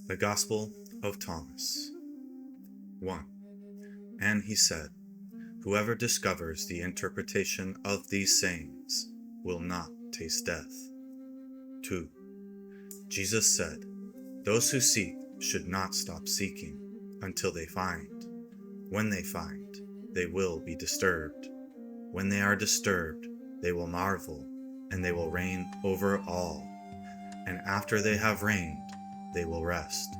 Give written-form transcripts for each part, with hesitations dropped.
The Gospel of Thomas. 1. And he said, Whoever discovers the interpretation of these sayings will not taste death. 2. Jesus said, Those who seek should not stop seeking until they find. When they find, they will be disturbed. When they are disturbed, they will marvel, and they will reign over all. And after they have reigned, they will rest.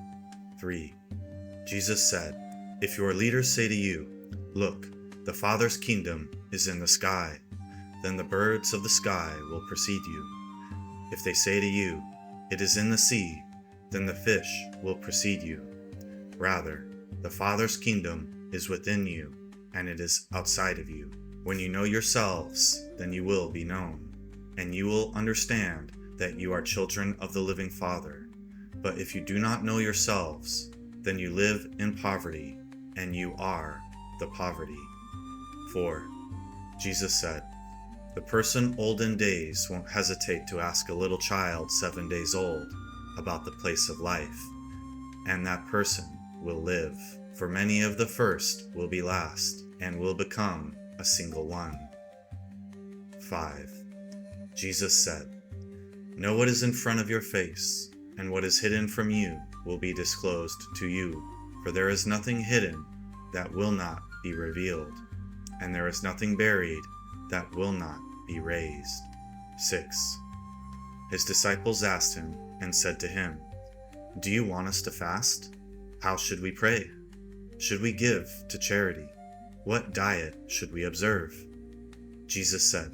3. Jesus said, If your leaders say to you, Look, the Father's kingdom is in the sky, then the birds of the sky will precede you. If they say to you, It is in the sea, then the fish will precede you. Rather, the Father's kingdom is within you, and it is outside of you. When you know yourselves, then you will be known, and you will understand that you are children of the living Father. But if you do not know yourselves, then you live in poverty, and you are the poverty. 4. Jesus said, The person old in days won't hesitate to ask a little child 7 days old about the place of life, and that person will live. For many of the first will be last, and will become a single one. 5. Jesus said, Know what is in front of your face, and what is hidden from you will be disclosed to you. For there is nothing hidden that will not be revealed, and there is nothing buried that will not be raised. 6. His disciples asked him and said to him, Do you want us to fast? How should we pray? Should we give to charity? What diet should we observe? Jesus said,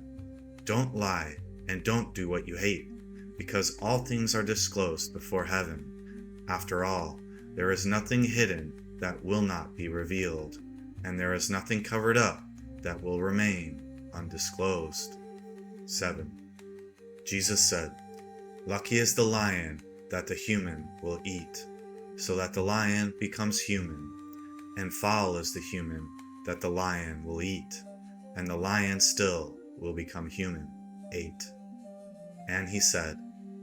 Don't lie and don't do what you hate, because all things are disclosed before heaven. After all, there is nothing hidden that will not be revealed, and there is nothing covered up that will remain undisclosed. 7. Jesus said, Lucky is the lion that the human will eat, so that the lion becomes human, and foul is the human that the lion will eat, and the lion still will become human. 8. And he said,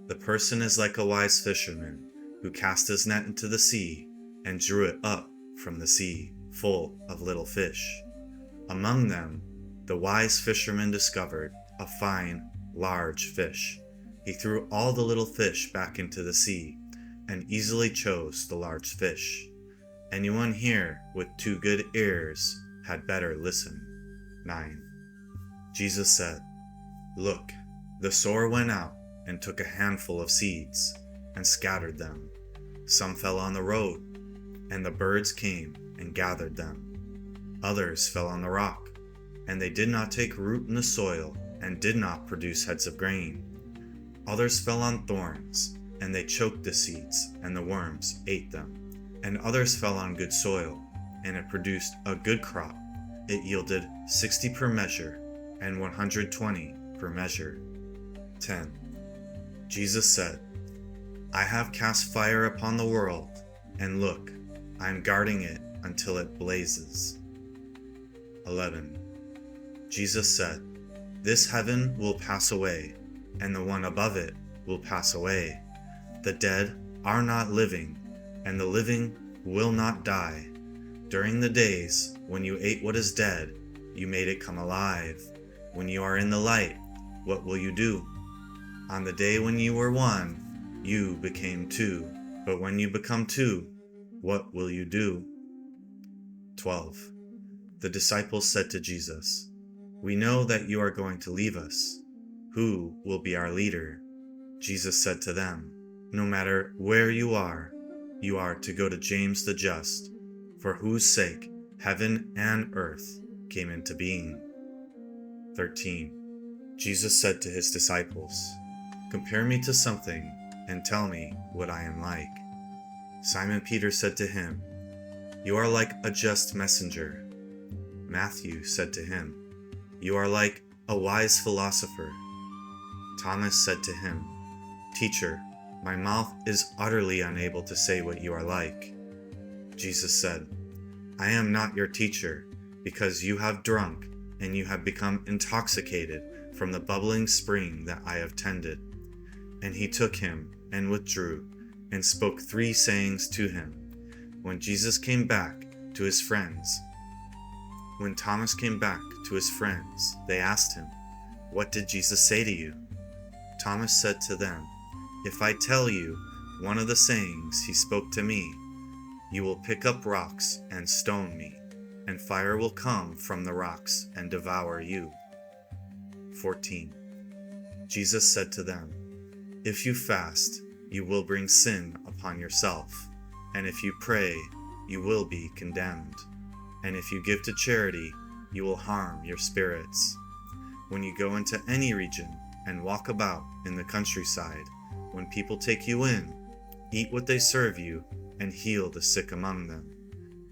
The person is like a wise fisherman who cast his net into the sea and drew it up from the sea, full of little fish. Among them, the wise fisherman discovered a fine, large fish. He threw all the little fish back into the sea and easily chose the large fish. Anyone here with 2 good ears had better listen. 9. Jesus said, Look, the sower went out and took a handful of seeds and scattered them. Some fell on the road, and the birds came and gathered them. Others fell on the rock, and they did not take root in the soil and did not produce heads of grain. Others fell on thorns, and they choked the seeds, and the worms ate them. And others fell on good soil, and it produced a good crop. It yielded 60 per measure, and 120 per measure. 10. Jesus said, I have cast fire upon the world, and look, I am guarding it until it blazes. 11. Jesus said, This heaven will pass away, and the one above it will pass away. The dead are not living, and the living will not die. During the days when you ate what is dead, you made it come alive. When you are in the light, what will you do? On the day when you were 1, you became 2. But when you become 2, what will you do? 12. The disciples said to Jesus, We know that you are going to leave us. Who will be our leader? Jesus said to them, No matter where you are to go to James the Just, for whose sake heaven and earth came into being. 13. Jesus said to his disciples, Compare me to something and tell me what I am like. Simon Peter said to him, You are like a just messenger. Matthew said to him, You are like a wise philosopher. Thomas said to him, Teacher, my mouth is utterly unable to say what you are like. Jesus said, I am not your teacher, because you have drunk and you have become intoxicated from the bubbling spring that I have tended. And he took him and withdrew, and spoke 3 sayings to him. When Thomas came back to his friends, they asked him, "What did Jesus say to you?" Thomas said to them, "If I tell you one of the sayings he spoke to me, you will pick up rocks and stone me, and fire will come from the rocks and devour you." 14. Jesus said to them, "If you fast, you will bring sin upon yourself, and if you pray, you will be condemned, and if you give to charity, you will harm your spirits. When you go into any region and walk about in the countryside, when people take you in, eat what they serve you and heal the sick among them.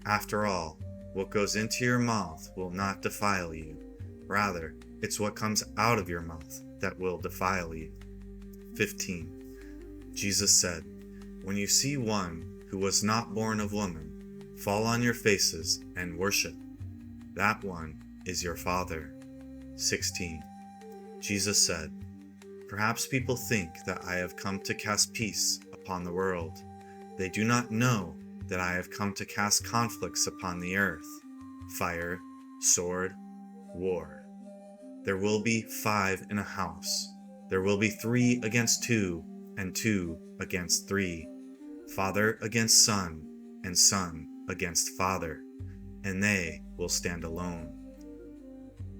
After all, what goes into your mouth will not defile you. Rather, it's what comes out of your mouth that will defile you." 15. Jesus said, "When you see one who was not born of woman fall on your faces and worship, that one is your Father." 16. Jesus said, "Perhaps people think that I have come to cast peace upon the world. They do not know that I have come to cast conflicts upon the earth, fire, sword, war. There will be 5 in a house. There will be 3 against 2, and 2 against 3, father against son, and son against father, and they will stand alone."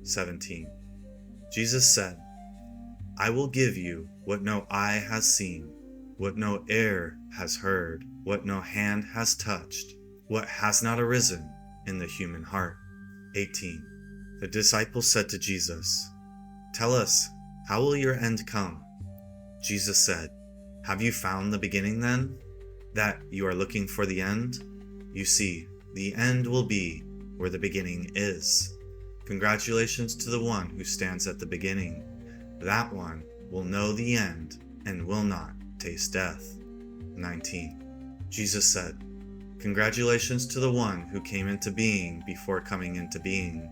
17. Jesus said, "I will give you what no eye has seen, what no ear has heard, what no hand has touched, what has not arisen in the human heart." 18. The disciples said to Jesus, "Tell us, how will your end come?" Jesus said, "Have you found the beginning then, that you are looking for the end? You see, the end will be where the beginning is. Congratulations to the one who stands at the beginning. That one will know the end and will not taste death." 19. Jesus said, "Congratulations to the one who came into being before coming into being.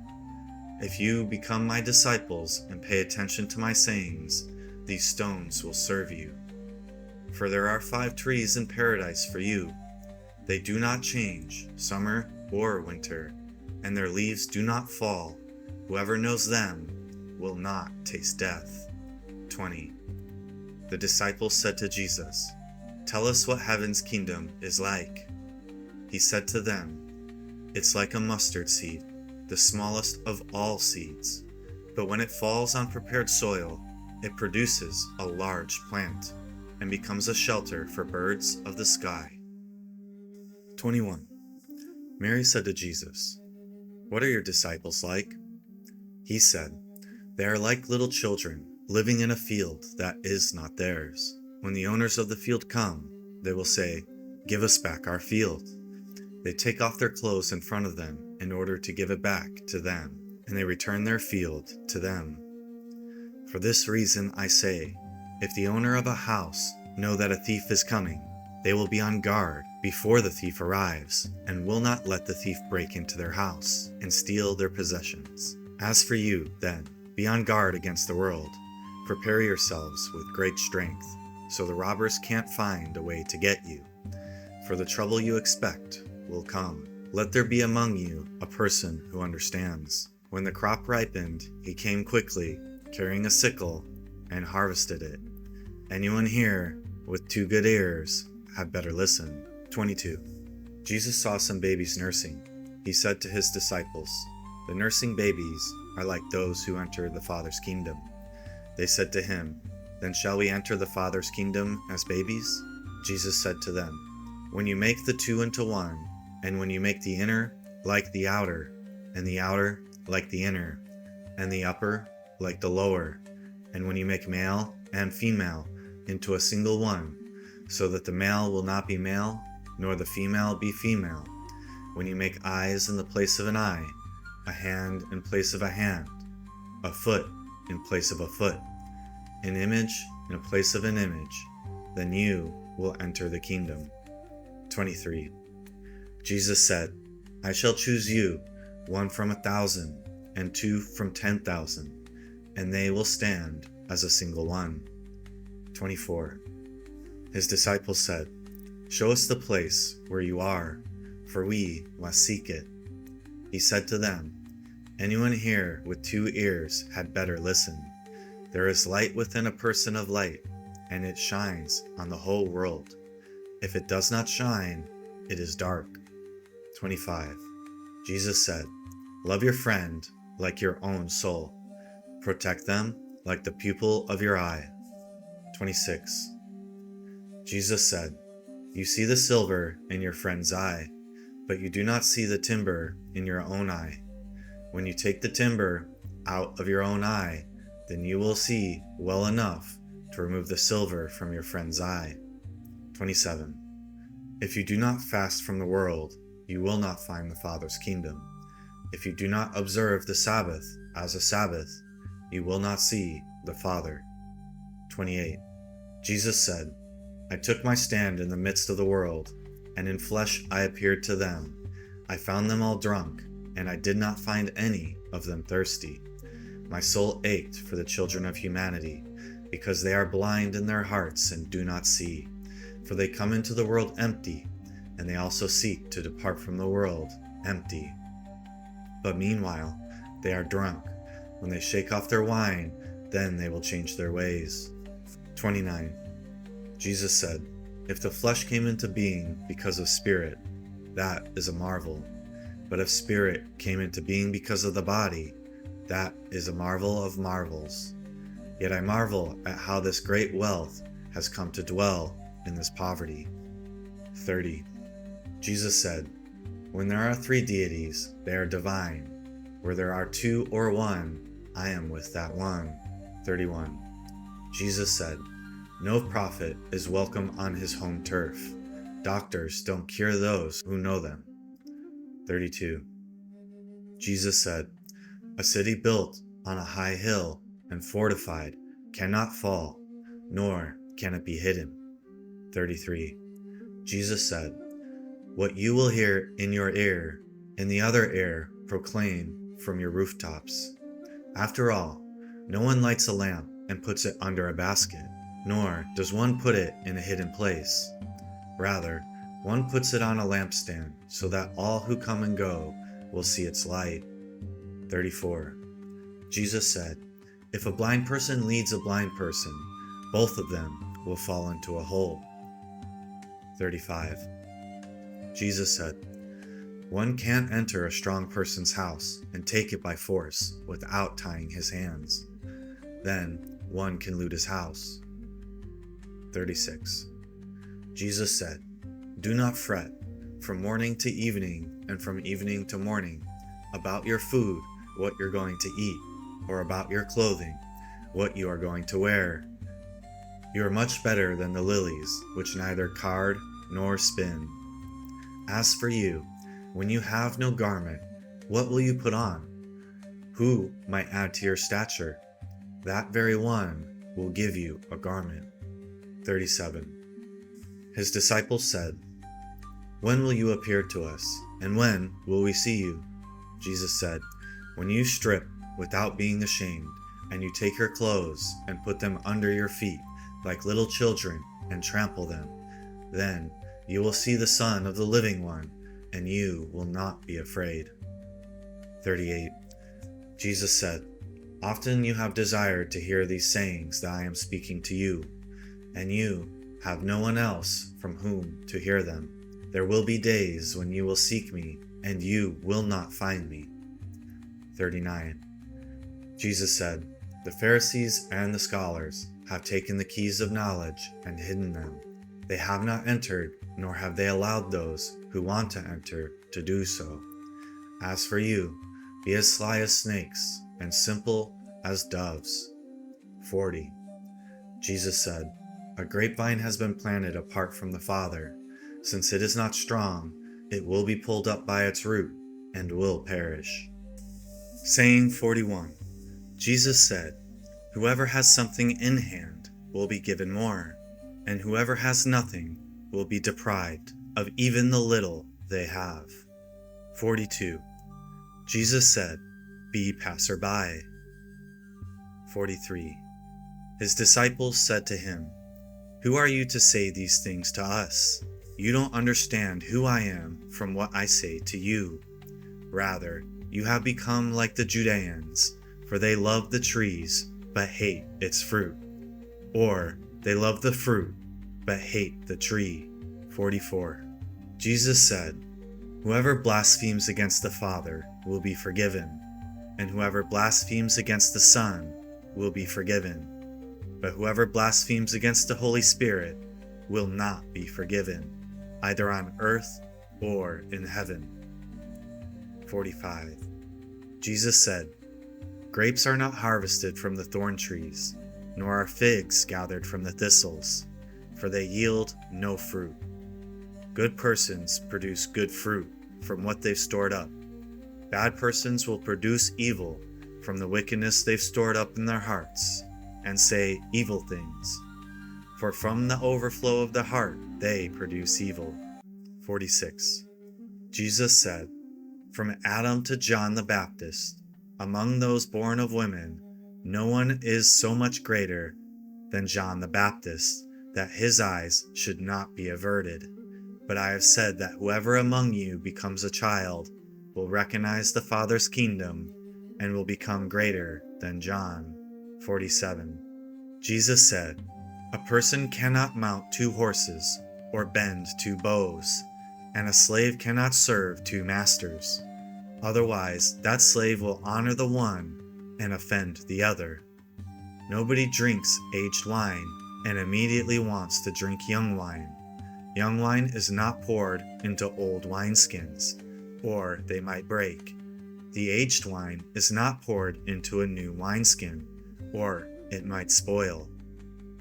If you become my disciples and pay attention to my sayings, these stones will serve you. For there are 5 trees in paradise for you. They do not change, summer or winter, and their leaves do not fall. Whoever knows them will not taste death." 20. The disciples said to Jesus, "Tell us what heaven's kingdom is like." He said to them, "It's like a mustard seed, the smallest of all seeds. But when it falls on prepared soil, it produces a large plant and becomes a shelter for birds of the sky." 21. Mary said to Jesus, "What are your disciples like?" He said, "They are like little children living in a field that is not theirs. When the owners of the field come, they will say, 'Give us back our field.' They take off their clothes in front of them in order to give it back to them, and they return their field to them. For this reason I say, if the owner of a house know that a thief is coming, they will be on guard before the thief arrives, and will not let the thief break into their house and steal their possessions. As for you, then, be on guard against the world. Prepare yourselves with great strength, so the robbers can't find a way to get you. For the trouble you expect will come. Let there be among you a person who understands." When the crop ripened, he came quickly, carrying a sickle, and harvested it. Anyone here with 2 good ears had better listen. 22. Jesus saw some babies nursing. He said to his disciples, "The nursing babies are like those who enter the Father's kingdom." They said to him, "Then shall we enter the Father's kingdom as babies?" Jesus said to them, "When you make the 2 into 1, and when you make the inner like the outer, and the outer like the inner, and the upper like the lower, and when you make male and female into a single one, so that the male will not be male, nor the female be female, when you make eyes in the place of an eye, a hand in place of a hand, a foot in place of a foot, an image in place of an image, then you will enter the kingdom." 23. Jesus said, "I shall choose you, 1 from 1,000, and 2 from 10,000, and they will stand as a single one." 24. His disciples said, Show us the place where you are, for we must seek it. He said to them, Anyone here with 2 ears had better listen. There is light within a person of light, and it shines on the whole world. If it does not shine, it is dark. 25. Jesus said, Love your friend like your own soul. Protect them like the pupil of your eye. 26. Jesus said, You see the silver in your friend's eye, but you do not see the timber in your own eye. When you take the timber out of your own eye, then you will see well enough to remove the silver from your friend's eye. 27. If you do not fast from the world, you will not find the Father's kingdom. If you do not observe the Sabbath as a Sabbath, you will not see the Father. 28. Jesus said, I took my stand in the midst of the world, and in flesh I appeared to them. I found them all drunk, and I did not find any of them thirsty. My soul ached for the children of humanity, because they are blind in their hearts and do not see. For they come into the world empty, and they also seek to depart from the world empty. But meanwhile, they are drunk. When they shake off their wine, then they will change their ways. 29. Jesus said, If the flesh came into being because of spirit, that is a marvel. But if spirit came into being because of the body, that is a marvel of marvels. Yet I marvel at how this great wealth has come to dwell in this poverty. 30. Jesus said, When there are 3 deities, they are divine. Where there are 2 or 1, I am with that one. 31. Jesus said, No prophet is welcome on his home turf. Doctors don't cure those who know them. 32. Jesus said, A city built on a high hill and fortified cannot fall, nor can it be hidden. 33. Jesus said, What you will hear in your ear, in the other ear proclaim from your rooftops. After all, no one lights a lamp and puts it under a basket, nor does one put it in a hidden place. Rather, one puts it on a lampstand so that all who come and go will see its light. 34. Jesus said, If a blind person leads a blind person, both of them will fall into a hole. 35. Jesus said, One can't enter a strong person's house and take it by force without tying his hands. Then one can loot his house. 36. Jesus said, Do not fret from morning to evening and from evening to morning about your food, what you're going to eat, or about your clothing, what you are going to wear. You are much better than the lilies, which neither card nor spin. As for you, when you have no garment, what will you put on? Who might add to your stature? That very one will give you a garment. 37. His disciples said, When will you appear to us, and when will we see you? Jesus said, When you strip without being ashamed, and you take your clothes and put them under your feet like little children and trample them, then you will see the Son of the Living One, and you will not be afraid. 38. Jesus said, Often you have desired to hear these sayings that I am speaking to you, and you have no one else from whom to hear them. There will be days when you will seek me, and you will not find me. 39. Jesus said, The Pharisees and the scholars have taken the keys of knowledge and hidden them. They have not entered, nor have they allowed those who want to enter to do so. As for you, be as sly as snakes and simple as doves. 40. Jesus said, A grapevine has been planted apart from the Father. Since it is not strong, it will be pulled up by its root and will perish. Saying 41. Jesus said, Whoever has something in hand will be given more, and whoever has nothing will be deprived of even the little they have. 42. Jesus said, Be passerby. 43. His disciples said to him, Who are you to say these things to us? You don't understand who I am from what I say to you. Rather, you have become like the Judeans, for they love the trees, but hate its fruit. Or, they love the fruit, but hate the tree. 44. Jesus said, "Whoever blasphemes against the Father will be forgiven, and whoever blasphemes against the Son will be forgiven. But whoever blasphemes against the Holy Spirit will not be forgiven, either on earth or in heaven." 45. Jesus said, "Grapes are not harvested from the thorn trees, nor are figs gathered from the thistles, for they yield no fruit. Good persons produce good fruit from what they've stored up. Bad persons will produce evil from the wickedness they've stored up in their hearts, and say evil things. For from the overflow of the heart they produce evil." 46. Jesus said, "From Adam to John the Baptist, among those born of women, no one is so much greater than John the Baptist, that his eyes should not be averted. But I have said that whoever among you becomes a child will recognize the Father's kingdom and will become greater than John." 47. Jesus said, "A person cannot mount 2 horses or bend 2 bows, and a slave cannot serve 2 masters. Otherwise, that slave will honor the one and offend the other. Nobody drinks aged wine and immediately wants to drink young wine. Young wine is not poured into old wineskins, or they might break. The aged wine is not poured into a new wineskin, or it might spoil.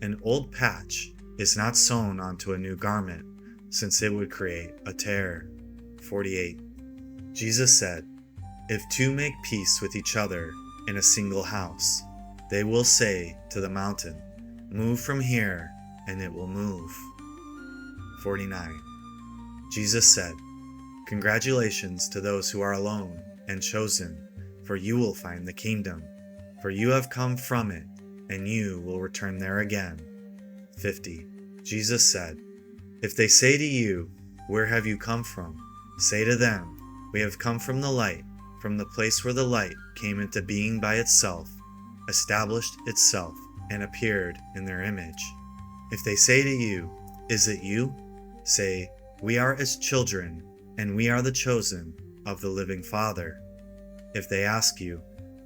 An old patch is not sewn onto a new garment, since it would create a tear." 48. Jesus said, "If 2 make peace with each other in a single house, they will say to the mountain, 'Move from here,' and it will move." 49. Jesus said, "Congratulations to those who are alone and chosen, for you will find the kingdom. For you have come from it, and you will return there again." 50. Jesus said, "If they say to you, 'Where have you come from?' say to them, 'We have come from the light, from the place where the light came into being by itself, established itself, and appeared in their image.' If they say to you, 'Is it you?' say, 'We are its children, and we are the chosen of the living Father.' If they ask you,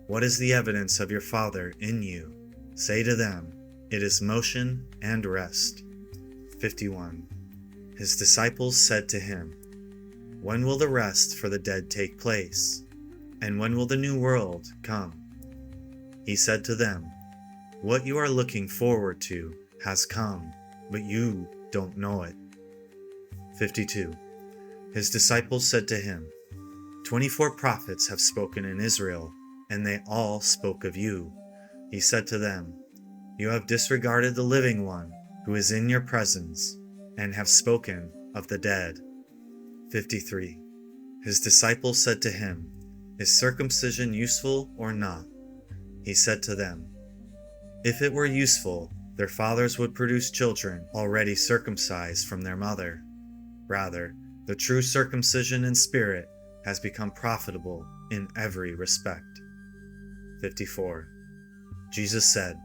'What is the evidence of your Father in you?' say to them, 'It is motion and rest.'" 51. His disciples said to him, "When will the rest for the dead take place? And when will the new world come?" He said to them, "What you are looking forward to has come, but you don't know it." 52. His disciples said to him, 24 prophets have spoken in Israel, and they all spoke of you." He said to them, "You have disregarded the living one who is in your presence, and have spoken of the dead." 53. His disciples said to him, "Is circumcision useful or not?" He said to them, "If it were useful, their fathers would produce children already circumcised from their mother. Rather, the true circumcision in spirit has become profitable in every respect." 54. Jesus said,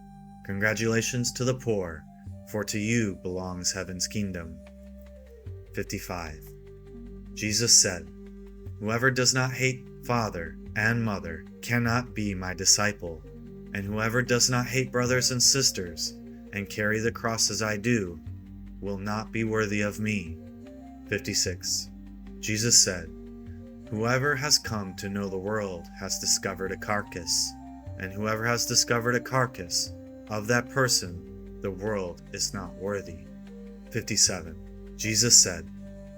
"Congratulations to the poor, for to you belongs heaven's kingdom." 55. Jesus said, "Whoever does not hate father and mother cannot be my disciple, and whoever does not hate brothers and sisters and carry the cross as I do will not be worthy of me." 56. Jesus said, "Whoever has come to know the world has discovered a carcass, and whoever has discovered a carcass, of that person the world is not worthy." 57. Jesus said,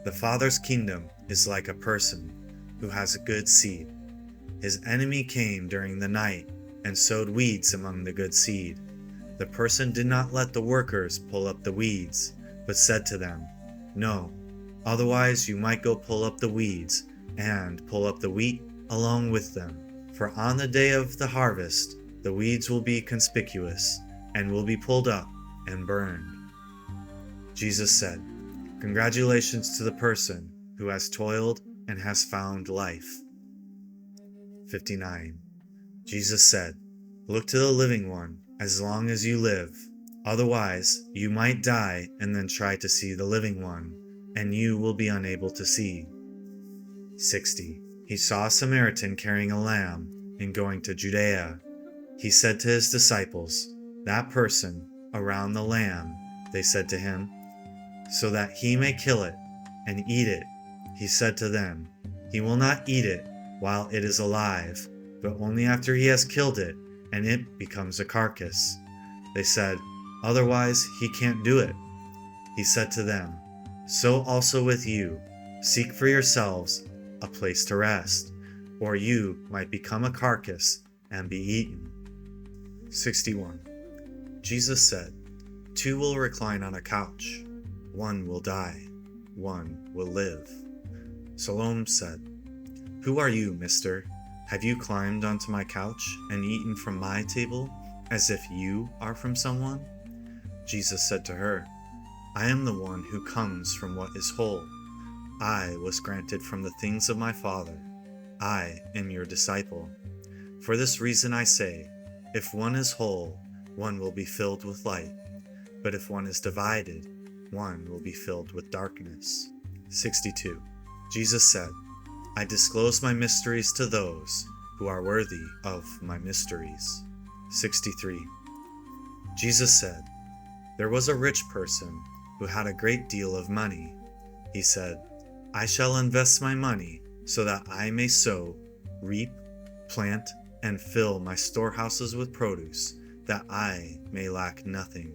"The Father's kingdom is like a person who has a good seed. His enemy came during the night and sowed weeds among the good seed. The person did not let the workers pull up the weeds, but said to them, 'No, otherwise you might go pull up the weeds and pull up the wheat along with them. For on the day of the harvest, the weeds will be conspicuous and will be pulled up and burned.'" Jesus said, Congratulations to the person who has toiled and has found life. 59. Jesus said, "Look to the living one as long as you live. Otherwise, you might die and then try to see the living one, and you will be unable to see." 60. He saw a Samaritan carrying a lamb and going to Judea. He said to his disciples, "That person around the lamb," they said to him, "so that he may kill it and eat it." He said to them, "He will not eat it while it is alive, but only after he has killed it and it becomes a carcass." They said, "Otherwise he can't do it." He said to them, "So also with you, seek for yourselves a place to rest, or you might become a carcass and be eaten." 61. Jesus said, "Two will recline on a couch. One will die, one will live." Salome said, "Who are you, mister? Have you climbed onto my couch and eaten from my table, as if you are from someone?" Jesus said to her, "I am the one who comes from what is whole. I was granted from the things of my Father. I am your disciple. For this reason I say, if one is whole, one will be filled with light. But if one is divided, one will be filled with darkness." 62. Jesus said, "I disclose my mysteries to those who are worthy of my mysteries." 63. Jesus said, "There was a rich person who had a great deal of money. He said, 'I shall invest my money so that I may sow, reap, plant, and fill my storehouses with produce, that I may lack nothing.'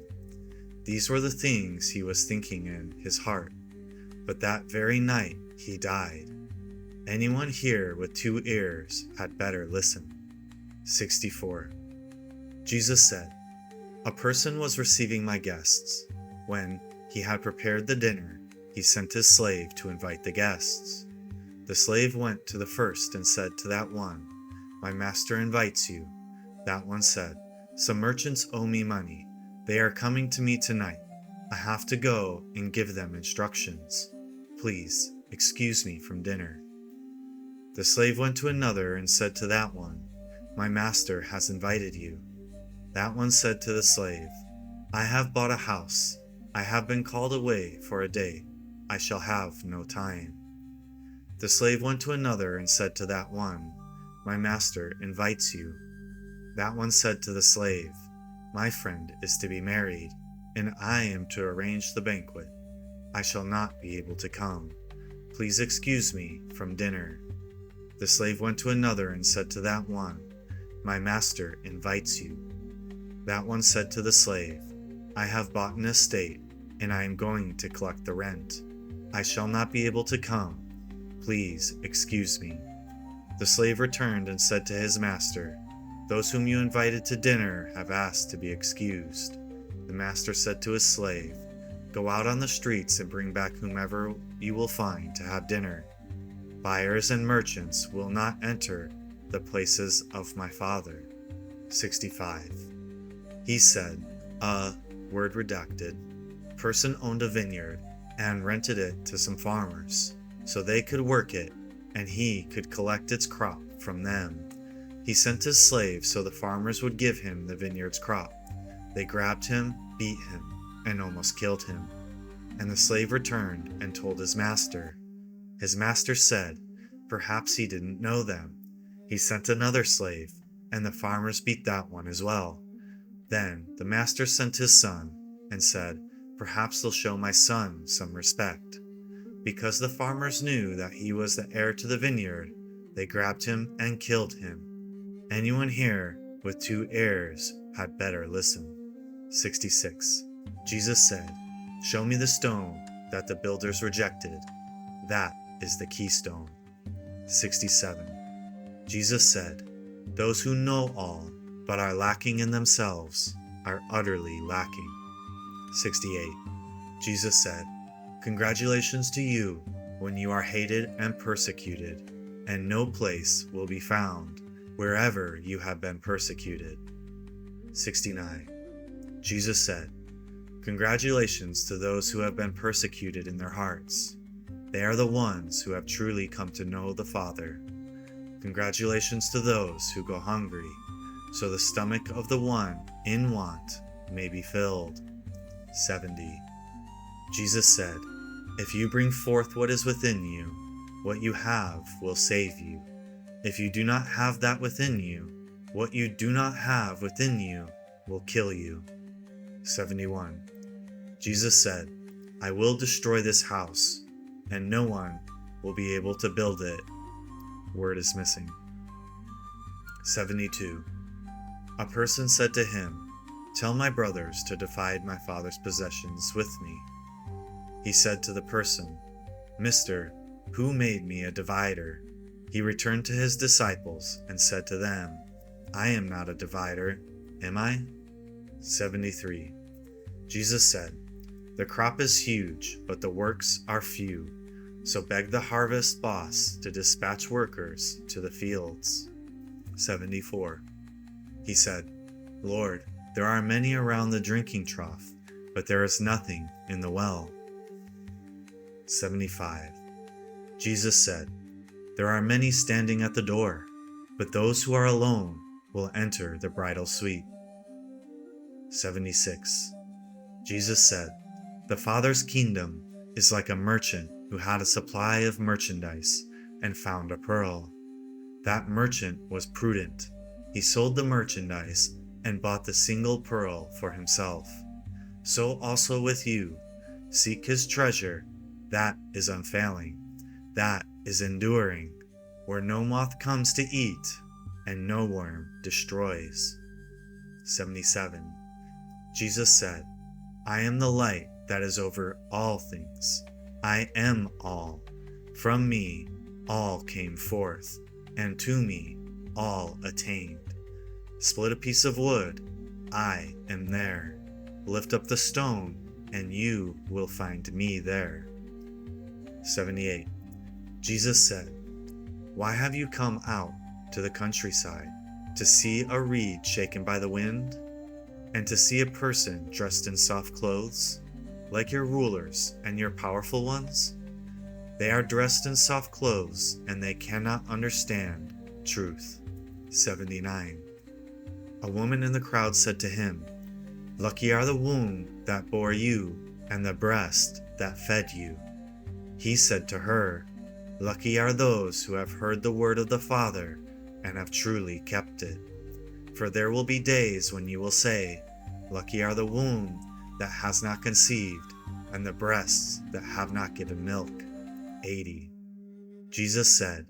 These were the things he was thinking in his heart. But that very night he died. Anyone here with 2 ears had better listen." 64. Jesus said, "A person was receiving my guests. When he had prepared the dinner, he sent his slave to invite the guests. The slave went to the first and said to that one, 'My master invites you.' That one said, 'Some merchants owe me money. They are coming to me tonight. I have to go and give them instructions. Please excuse me from dinner.' The slave went to another and said to that one, 'My master has invited you.' That one said to the slave, 'I have bought a house. I have been called away for a day. I shall have no time.' The slave went to another and said to that one, 'My master invites you.' That one said to the slave, 'My friend is to be married, and I am to arrange the banquet. I shall not be able to come. Please excuse me from dinner.' The slave went to another and said to that one, 'My master invites you.' That one said to the slave, 'I have bought an estate, and I am going to collect the rent. I shall not be able to come. Please excuse me.' The slave returned and said to his master, 'Those whom you invited to dinner have asked to be excused.' The master said to his slave, 'Go out on the streets and bring back whomever you will find to have dinner. Buyers and merchants will not enter the places of my Father.' 65. He said, word redacted, person owned a vineyard and rented it to some farmers, so they could work it and he could collect its crop from them. He sent his slaves so the farmers would give him the vineyard's crop. They grabbed him, beat him, and almost killed him. And the slave returned and told his master. His master said, 'Perhaps he didn't know them.' He sent another slave, and the farmers beat that one as well. Then the master sent his son and said, 'Perhaps they'll show my son some respect.' Because the farmers knew that he was the heir to the vineyard, they grabbed him and killed him. Anyone here with 2 ears had better listen." 66. Jesus said, "Show me the stone that the builders rejected. That is the keystone." 67. Jesus said, "Those who know all but are lacking in themselves are utterly lacking." 68. Jesus said, "Congratulations to you when you are hated and persecuted, and no place will be found wherever you have been persecuted." 69. Jesus said, Congratulations to those who have been persecuted in their hearts. They are the ones who have truly come to know the Father. Congratulations to those who go hungry, so the stomach of the one in want may be filled. 70. Jesus said, "If you bring forth what is within you, what you have will save you. If you do not have that within you, what you do not have within you will kill you." 71. Jesus said, "I will destroy this house, and no one will be able to build it." Word is missing. 72. A person said to him, "Tell my brothers to divide my father's possessions with me." He said to the person, "Mister, who made me a divider?" He returned to his disciples and said to them, "I am not a divider, am I?" 73. Jesus said, "The crop is huge, but the works are few. So beg the harvest boss to dispatch workers to the fields." 74. He said, "Lord, there are many around the drinking trough, but there is nothing in the well." 75. Jesus said, "There are many standing at the door, but those who are alone will enter the bridal suite." 76. Jesus said, "The Father's kingdom is like a merchant who had a supply of merchandise and found a pearl. That merchant was prudent. He sold the merchandise and bought the single pearl for himself. So also with you, seek his treasure that is unfailing, that is enduring, where no moth comes to eat and no worm destroys." 77. Jesus said, "I am the light that is over all things. I am all. From me all came forth, and to me all attained. Split a piece of wood, I am there. Lift up the stone, and you will find me there." 78. Jesus said, "Why have you come out to the countryside to see a reed shaken by the wind, and to see a person dressed in soft clothes, like your rulers and your powerful ones? They are dressed in soft clothes, and they cannot understand truth." 79. A woman in the crowd said to him, "Lucky are the womb that bore you, and the breast that fed you." He said to her, "Lucky are those who have heard the word of the Father, and have truly kept it. For there will be days when you will say, 'Lucky are the womb that has not conceived, and the breasts that have not given milk.'" 80. Jesus said,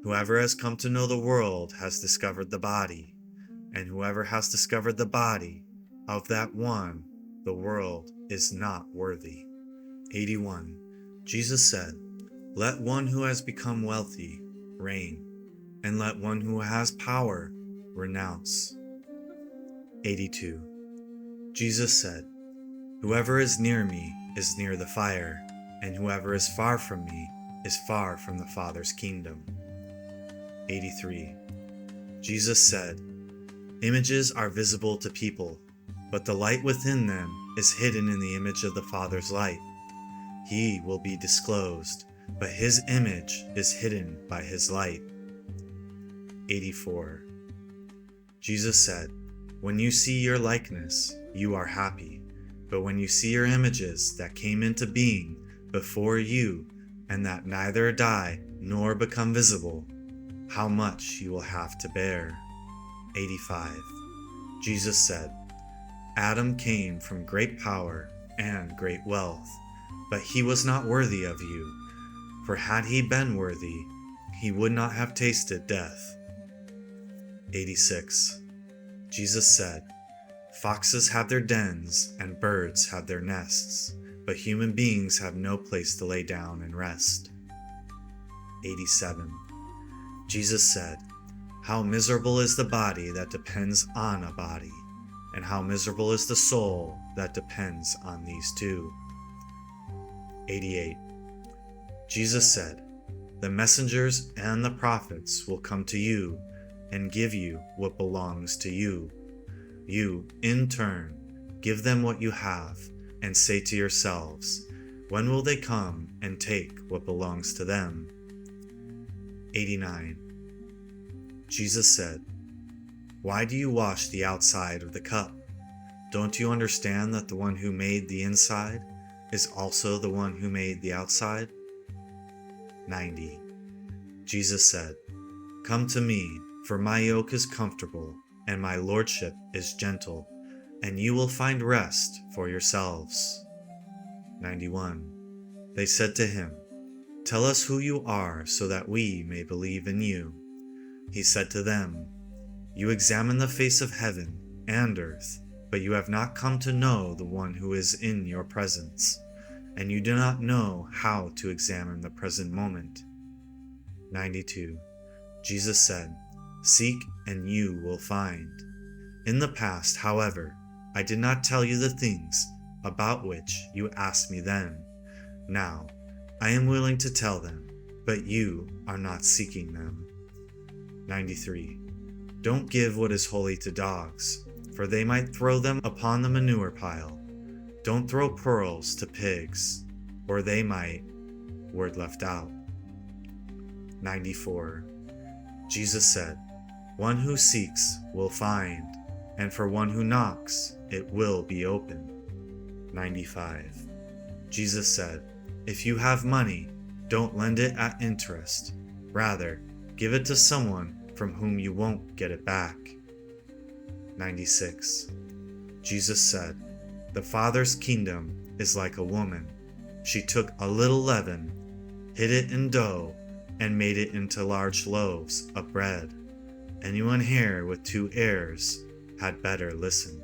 "Whoever has come to know the world has discovered the body, and whoever has discovered the body, of that one the world is not worthy." 81. Jesus said, "Let one who has become wealthy reign, and let one who has power renounce." 82. Jesus said, "Whoever is near me is near the fire, and whoever is far from me is far from the Father's kingdom." 83. Jesus said, "Images are visible to people, but the light within them is hidden in the image of the Father's light. He will be disclosed, but his image is hidden by his light." 84. Jesus said, "When you see your likeness, you are happy, but when you see your images that came into being before you, and that neither die nor become visible, how much you will have to bear." 85. Jesus said, "Adam came from great power and great wealth, but he was not worthy of you, for had he been worthy, he would not have tasted death." 86. Jesus said, "Foxes have their dens and birds have their nests, but human beings have no place to lay down and rest." 87. Jesus said, "How miserable is the body that depends on a body, and how miserable is the soul that depends on these two." 88. Jesus said, "The messengers and the prophets will come to you and give you what belongs to you. You, in turn, give them what you have, and say to yourselves, when will they come and take what belongs to them? 89. Jesus said, why do you wash the outside of the cup? Don't you understand that the one who made the inside is also the one who made the outside? 90. Jesus said, come to me, for my yoke is comfortable and my lordship is gentle, and you will find rest for yourselves. 91. They said to him, tell us who you are so that we may believe in you. He said to them, you examine the face of heaven and earth, but you have not come to know the one who is in your presence, and you do not know how to examine the present moment. 92. Jesus said, seek and you will find. In the past, however, I did not tell you the things about which you asked me then. Now, I am willing to tell them, but you are not seeking them. 93. Don't give what is holy to dogs, for they might throw them upon the manure pile. Don't throw pearls to pigs, or they might, word left out. 94. Jesus said, one who seeks will find, and for one who knocks, it will be open. 95. Jesus said, if you have money, don't lend it at interest. Rather, give it to someone from whom you won't get it back. 96. Jesus said, the Father's kingdom is like a woman. She took a little leaven, hid it in dough, and made it into large loaves of bread. Anyone here with 2 ears had better listen.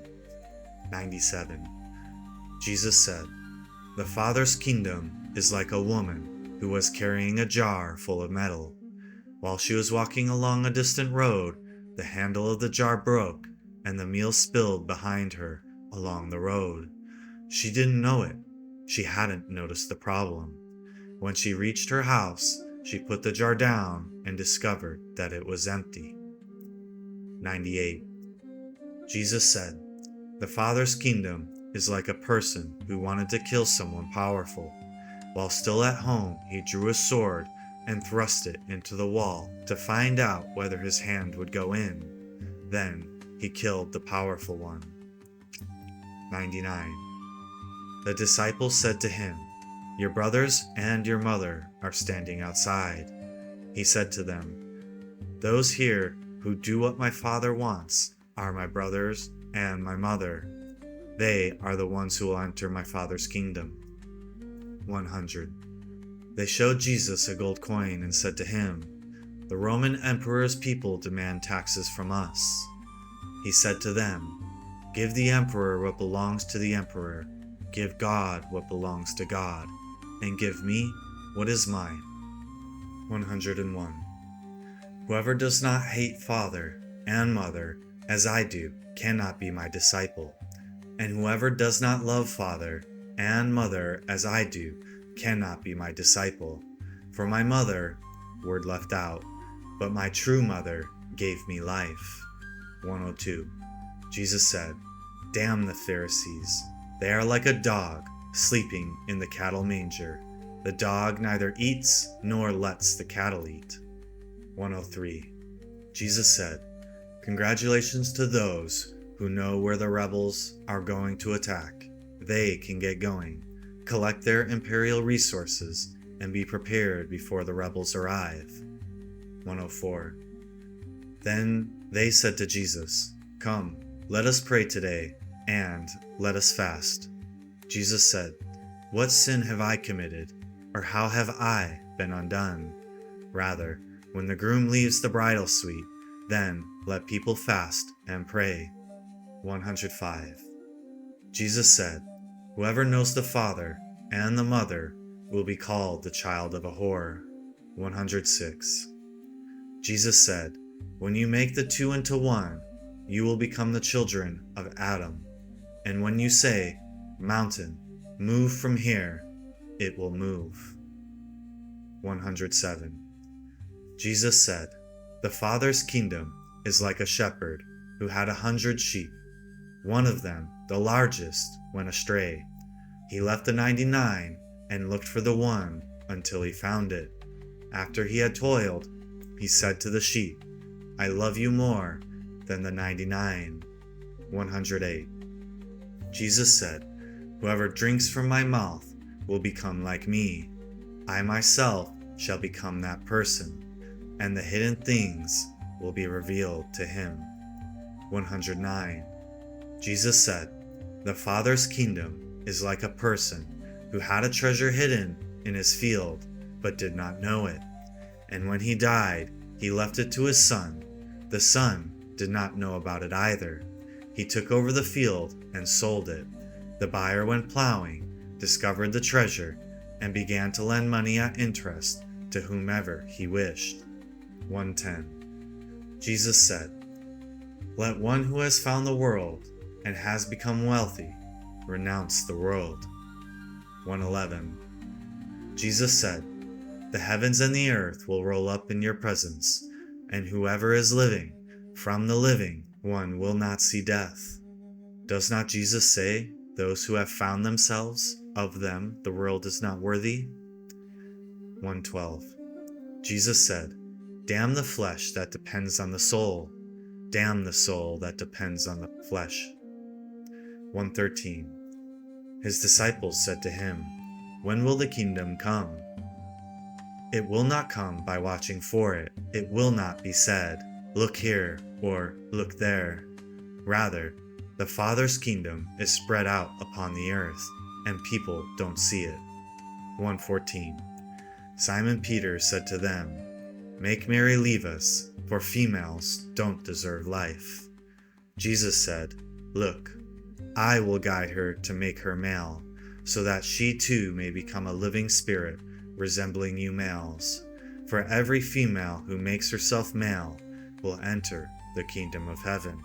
97. Jesus said, the Father's kingdom is like a woman who was carrying a jar full of metal. While she was walking along a distant road, the handle of the jar broke, and the meal spilled behind her along the road. She didn't know it. She hadn't noticed the problem. When she reached her house, she put the jar down and discovered that it was empty. 98. Jesus said, the Father's kingdom is like a person who wanted to kill someone powerful. While still at home, he drew a sword and thrust it into the wall to find out whether his hand would go in. Then he killed the powerful one. 99. The disciples said to him, your brothers and your mother are standing outside. He said to them, those here who do what my Father wants are my brothers and my mother. They are the ones who will enter my Father's kingdom. 100. They showed Jesus a gold coin and said to him, the Roman emperor's people demand taxes from us. He said to them, give the emperor what belongs to the emperor, give God what belongs to God, and give me what is mine. 101. Whoever does not hate father and mother as I do cannot be my disciple, and whoever does not love father and mother as I do cannot be my disciple. For my mother, word left out, but my true mother gave me life. 102. Jesus said, damn the Pharisees. They are like a dog sleeping in the cattle manger. The dog neither eats nor lets the cattle eat. 103. Jesus said, congratulations to those who know where the rebels are going to attack. They can get going, collect their imperial resources, and be prepared before the rebels arrive. 104. Then they said to Jesus, come, let us pray today, and let us fast. Jesus said, what sin have I committed, or how have I been undone? Rather, when the groom leaves the bridal suite, then let people fast and pray. 105. Jesus said, whoever knows the father and the mother will be called the child of a whore. 106. Jesus said, when you make the 2 into 1, you will become the children of Adam. And when you say, mountain, move from here, it will move. 107. Jesus said, the Father's kingdom is like a shepherd who had 100 sheep. One of them, the largest, went astray. He left the 99 and looked for the one until he found it. After he had toiled, he said to the sheep, I love you more than the 99. 108. Jesus said, Whoever drinks from my mouth will become like me. I myself shall become that person, and the hidden things will be revealed to him. 109. Jesus said, The Father's kingdom is like a person who had a treasure hidden in his field, but did not know it. And when he died, he left it to his son. The son did not know about it either. He took over the field and sold it. The buyer went plowing, discovered the treasure, and began to lend money at interest to whomever he wished. 110. Jesus said, Let one who has found the world and has become wealthy renounce the world. 111. Jesus said, The heavens and the earth will roll up in your presence, and whoever is living from the living one will not see death. Does not Jesus say, Those who have found themselves, of them the world is not worthy? 112. Jesus said, Damn the flesh that depends on the soul. Damn the soul that depends on the flesh. 113. His disciples said to him, When will the kingdom come? It will not come by watching for it. It will not be said, Look here, or look there. Rather, the Father's kingdom is spread out upon the earth, and people don't see it. 114. Simon Peter said to them, Make Mary leave us, for females don't deserve life. Jesus said, Look, I will guide her to make her male, so that she too may become a living spirit resembling you males. For every female who makes herself male will enter the kingdom of heaven.